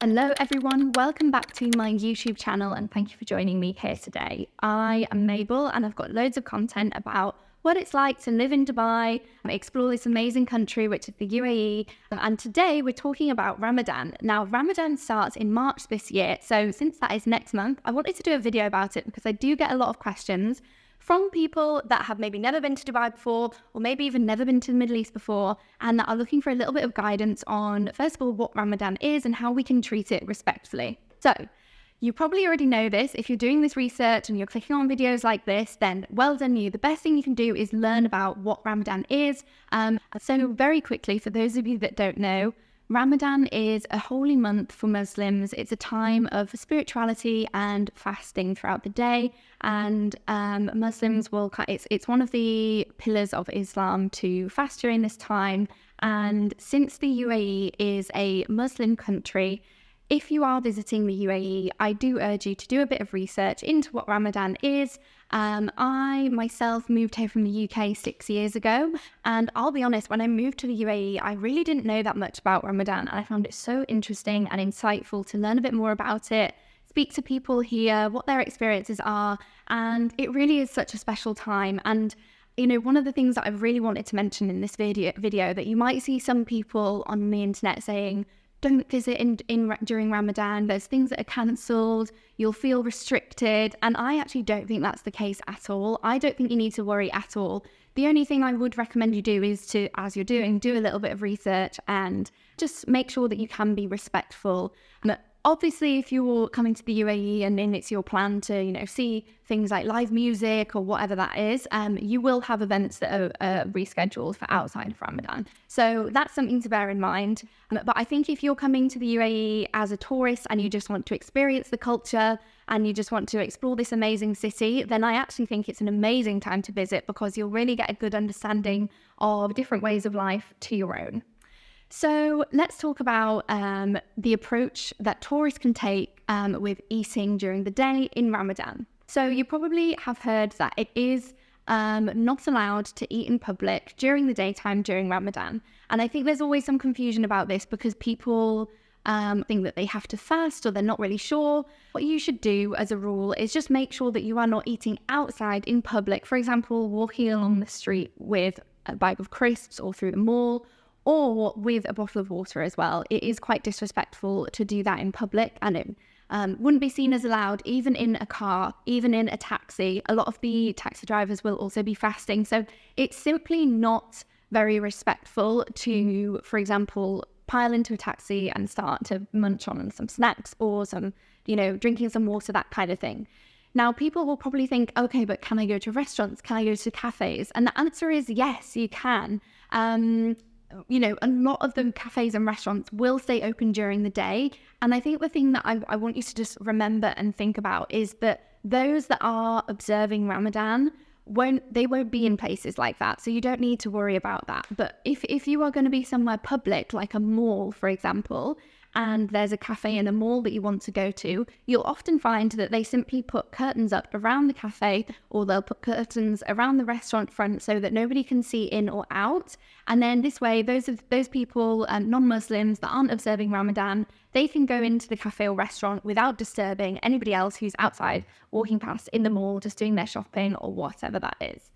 Hello everyone, welcome back to my YouTube channel and thank you for joining me here today. I am Mabel and I've got loads of content about what it's like to live in Dubai, explore this amazing country which is the UAE, and today we're talking about Ramadan. Now Ramadan starts in March this year, so since that is next month, I wanted to do a video about it because I do get a lot of questions from people that have maybe never been to Dubai before, or maybe even never been to the Middle East before, and that are looking for a little bit of guidance on, first of all, what Ramadan is and how we can treat it respectfully. So, you probably already know this. If you're doing this research and you're clicking on videos like this, then well done you. The best thing you can do is learn about what Ramadan is. So very quickly, for those of you that don't know, Ramadan is a holy month for Muslims. It's a time of spirituality and fasting throughout the day. And Muslims will, it's one of the pillars of Islam to fast during this time. And since the UAE is a Muslim country, if you are visiting the UAE, I do urge you to do a bit of research into what Ramadan is. I myself moved here from the UK 6 years ago, and I'll be honest, when I moved to the UAE, I really didn't know that much about Ramadan, and I found it so interesting and insightful to learn a bit more about it, speak to people here, what their experiences are, and it really is such a special time. And you know, one of the things that I really wanted to mention in this video that you might see some people on the internet saying, don't visit during Ramadan, there's things that are cancelled, you'll feel restricted, and I actually don't think that's the case at all. I don't think you need to worry at all. The only thing I would recommend you do is to, as you're doing, do a little bit of research and just make sure that you can be respectful. Obviously, if you're coming to the UAE and then it's your plan to, you know, see things like live music or whatever that is, you will have events that are rescheduled for outside of Ramadan. So that's something to bear in mind. But I think if you're coming to the UAE as a tourist and you just want to experience the culture and you just want to explore this amazing city, then I actually think it's an amazing time to visit because you'll really get a good understanding of different ways of life to your own. So let's talk about the approach that tourists can take with eating during the day in Ramadan. So you probably have heard that it is not allowed to eat in public during the daytime during Ramadan. And I think there's always some confusion about this because people think that they have to fast or they're not really sure. What you should do as a rule is just make sure that you are not eating outside in public. For example, walking along the street with a bag of crisps or through the mall, or with a bottle of water as well. It is quite disrespectful to do that in public, and it wouldn't be seen as allowed even in a car, even in a taxi. A lot of the taxi drivers will also be fasting. So it's simply not very respectful to, for example, pile into a taxi and start to munch on some snacks or some, you know, drinking some water, that kind of thing. Now, people will probably think, okay, but can I go to restaurants? Can I go to cafes? And the answer is yes, you can. You know, a lot of the cafes and restaurants will stay open during the day. And I think the thing that I want you to just remember and think about is that those that are observing Ramadan won't be in places like that. So you don't need to worry about that. But if you are going to be somewhere public, like a mall, for example, and there's a cafe in a mall that you want to go to, you'll often find that they simply put curtains up around the cafe, or they'll put curtains around the restaurant front so that nobody can see in or out. And then this way, those people, non-Muslims that aren't observing Ramadan, they can go into the cafe or restaurant without disturbing anybody else who's outside walking past in the mall, just doing their shopping or whatever that is.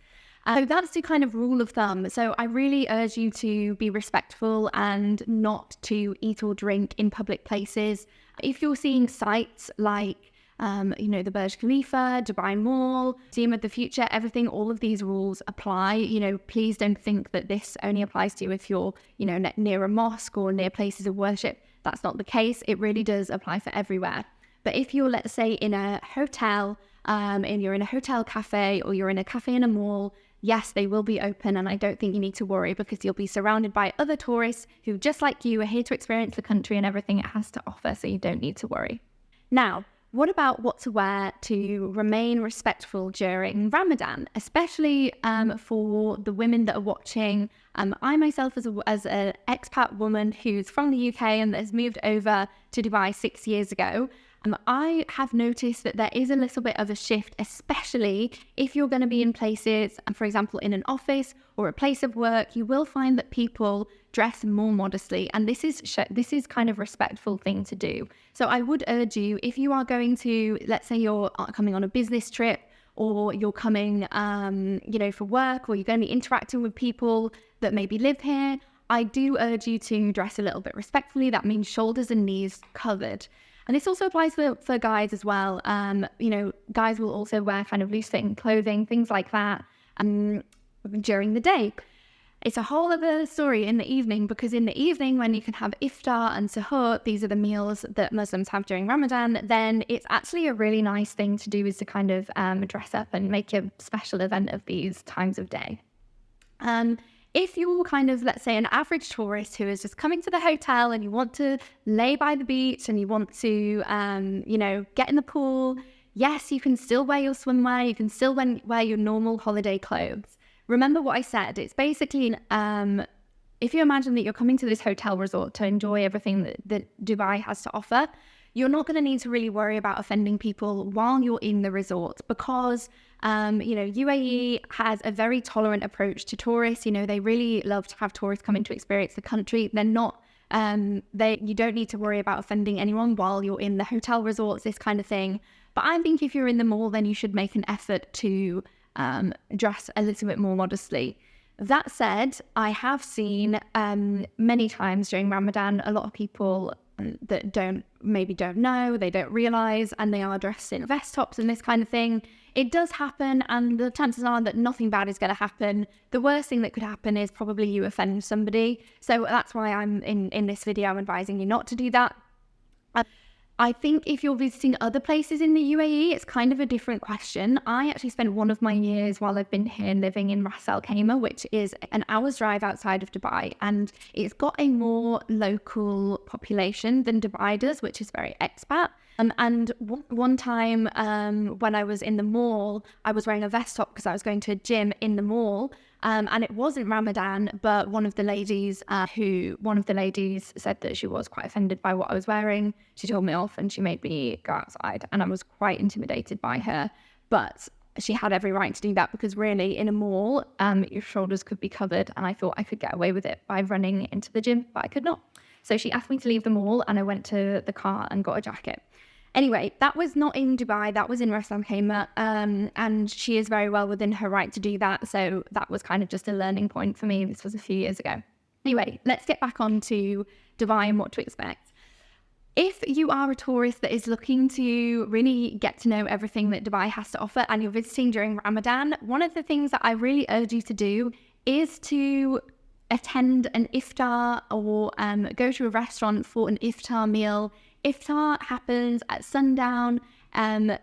So that's the kind of rule of thumb. So I really urge you to be respectful and not to eat or drink in public places. If you're seeing sites like, you know, the Burj Khalifa, Dubai Mall, Museum of the Future, everything, all of these rules apply. You know, please don't think that this only applies to you if you're, you know, near a mosque or near places of worship. That's not the case. It really does apply for everywhere. But if you're, let's say, in a hotel, and you're in a hotel cafe, or you're in a cafe in a mall, yes, they will be open, and I don't think you need to worry because you'll be surrounded by other tourists who, just like you, are here to experience the country and everything it has to offer, so you don't need to worry. Now, what about what to wear to remain respectful during Ramadan, especially for the women that are watching? I myself, as an expat woman who's from the UK and has moved over to Dubai 6 years ago, I have noticed that there is a little bit of a shift, especially if you're going to be in places, for example, in an office or a place of work. You will find that people dress more modestly, and this is kind of respectful thing to do. So I would urge you, if you are going to, let's say you're coming on a business trip, or you're coming, for work, or you're going to be interacting with people that maybe live here, I do urge you to dress a little bit respectfully. That means shoulders and knees covered. And this also applies for guys as well. Guys will also wear kind of loose-fitting clothing, things like that, during the day. It's a whole other story in the evening, because in the evening, when you can have iftar and suhoor, these are the meals that Muslims have during Ramadan, then it's actually a really nice thing to do, is to kind of dress up and make a special event of these times of day. If you're kind of, let's say, an average tourist who is just coming to the hotel and you want to lay by the beach and you want to, get in the pool, yes, you can still wear your swimwear, you can still wear your normal holiday clothes. Remember what I said, it's basically, if you imagine that you're coming to this hotel resort to enjoy everything that Dubai has to offer, you're not going to need to really worry about offending people while you're in the resort, because UAE has a very tolerant approach to tourists. They really love to have tourists come in to experience the country. They're not, you don't need to worry about offending anyone while you're in the hotel resorts, this kind of thing. But I think if you're in the mall, then you should make an effort to dress a little bit more modestly. That said, I have seen many times during Ramadan, a lot of people that don't know, they don't realize, and they are dressed in vest tops and this kind of thing. It does happen, and the chances are that nothing bad is going to happen. The worst thing that could happen is probably you offend somebody. So that's why I'm in this video, I'm advising you not to do that. I think if you're visiting other places in the UAE, it's kind of a different question. I actually spent one of my years while I've been here living in Ras Al Khaimah, which is an hour's drive outside of Dubai. And it's got a more local population than Dubai does, which is very expat. And one time when I was in the mall, I was wearing a vest top because I was going to a gym in the mall. And it wasn't Ramadan, but one of the ladies said that she was quite offended by what I was wearing. She told me off and she made me go outside, and I was quite intimidated by her. But she had every right to do that, because really in a mall, your shoulders could be covered, and I thought I could get away with it by running into the gym, but I could not. So she asked me to leave the mall, and I went to the car and got a jacket. Anyway, that was not in Dubai, that was in Ras Al Khaimah, and she is very well within her right to do that, so that was kind of just a learning point for me. This was a few years ago. Anyway, let's get back on to Dubai and what to expect. If you are a tourist that is looking to really get to know everything that Dubai has to offer, and you're visiting during Ramadan, one of the things that I really urge you to do is to attend an iftar, or go to a restaurant for an iftar meal. Iftar happens at sundown.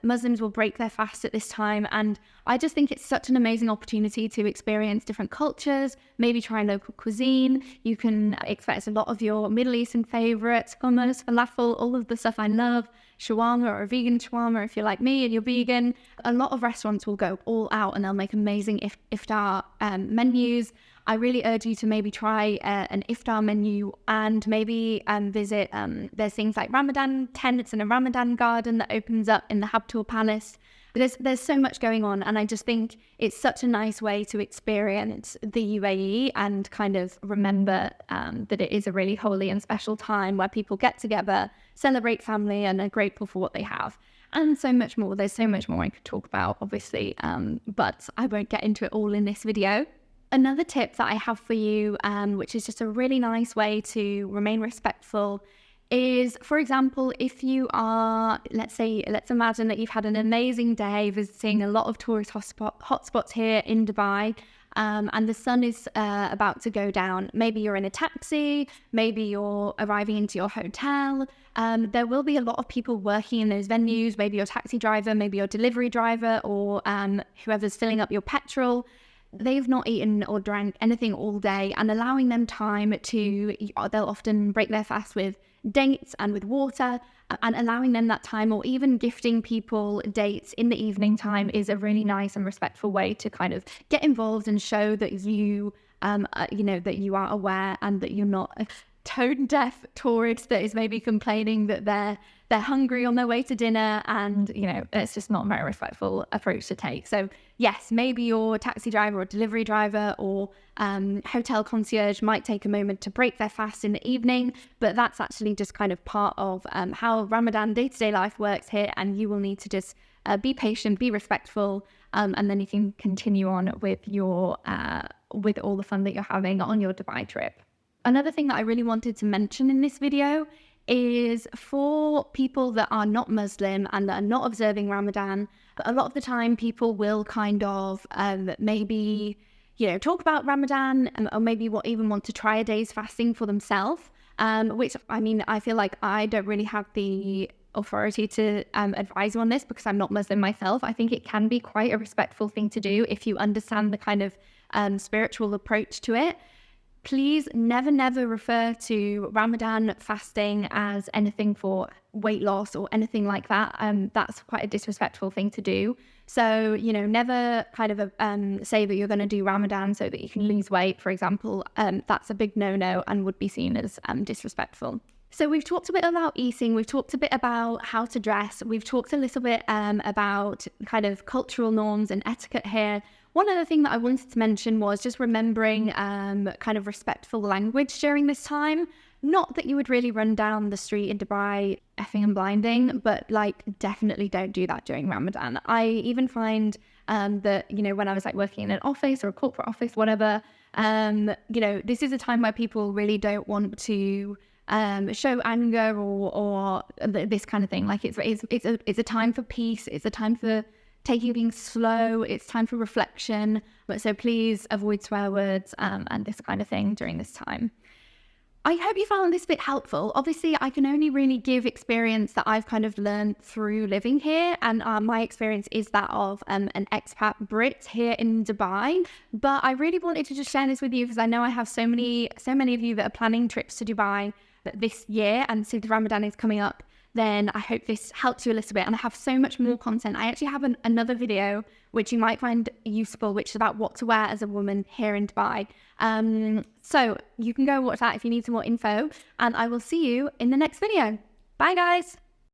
Muslims will break their fast at this time, and I just think it's such an amazing opportunity to experience different cultures, maybe try local cuisine. You can expect a lot of your Middle Eastern favorites, hummus, falafel, all of the stuff I love, shawarma, or a vegan shawarma if you're like me and you're vegan. A lot of restaurants will go all out and they'll make amazing iftar menus. I really urge you to maybe try an iftar menu, and maybe visit, there's things like Ramadan tents and a Ramadan garden that opens up in the Habtoor Palace. There's so much going on, and I just think it's such a nice way to experience the UAE and kind of remember that it is a really holy and special time where people get together, celebrate family, and are grateful for what they have. And so much more. There's so much more I could talk about, obviously, but I won't get into it all in this video. Another tip that I have for you, which is just a really nice way to remain respectful, is, for example, if you are, let's imagine that you've had an amazing day visiting a lot of tourist hotspots here in Dubai, and the sun is about to go down. Maybe you're in a taxi, maybe you're arriving into your hotel. There will be a lot of people working in those venues, maybe your taxi driver, maybe your delivery driver, or whoever's filling up your petrol. They've not eaten or drank anything all day, and allowing them time to, they'll often break their fast with dates and with water, and allowing them that time, or even gifting people dates in the evening time, is a really nice and respectful way to kind of get involved and show that you, that you are aware and that you're not tone deaf tourist that is maybe complaining that they're hungry on their way to dinner, and you know, it's just not a very respectful approach to take. So yes, maybe your taxi driver or delivery driver or hotel concierge might take a moment to break their fast in the evening, but that's actually just kind of part of how Ramadan day-to-day life works here, and you will need to just be patient, be respectful, and then you can continue on with your with all the fun that you're having on your Dubai trip. Another thing that I really wanted to mention in this video is for people that are not Muslim and that are not observing Ramadan, a lot of the time people will kind of maybe, you know, talk about Ramadan, or maybe even want to try a day's fasting for themselves, which, I mean, I feel like I don't really have the authority to advise you on this because I'm not Muslim myself. I think it can be quite a respectful thing to do if you understand the kind of spiritual approach to it. Please never refer to Ramadan fasting as anything for weight loss or anything like that. That's quite a disrespectful thing to do. So, you know, never kind of say that you're going to do Ramadan so that you can lose weight, for example. That's a big no-no and would be seen as disrespectful. So we've talked a bit about eating, we've talked a bit about how to dress, we've talked a little bit about kind of cultural norms and etiquette here. One other thing that I wanted to mention was just remembering kind of respectful language during this time. Not that you would really run down the street in Dubai effing and blinding, but like definitely don't do that during Ramadan. I even find that, you know, when I was like working in an office or a corporate office, whatever, you know, this is a time where people really don't want to show anger or this kind of thing. Like it's a time for peace. It's a time for taking things slow. It's time for reflection. But so please avoid swear words and this kind of thing during this time. I hope you found this bit helpful. Obviously, I can only really give experience that I've kind of learned through living here. And my experience is that of an expat Brit here in Dubai. But I really wanted to just share this with you because I know I have so many of you that are planning trips to Dubai this year. And since Ramadan is coming up, then I hope this helps you a little bit. And I have so much more content. I actually have another video which you might find useful, which is about what to wear as a woman here in Dubai. So you can go watch that if you need some more info, and I will see you in the next video. Bye guys.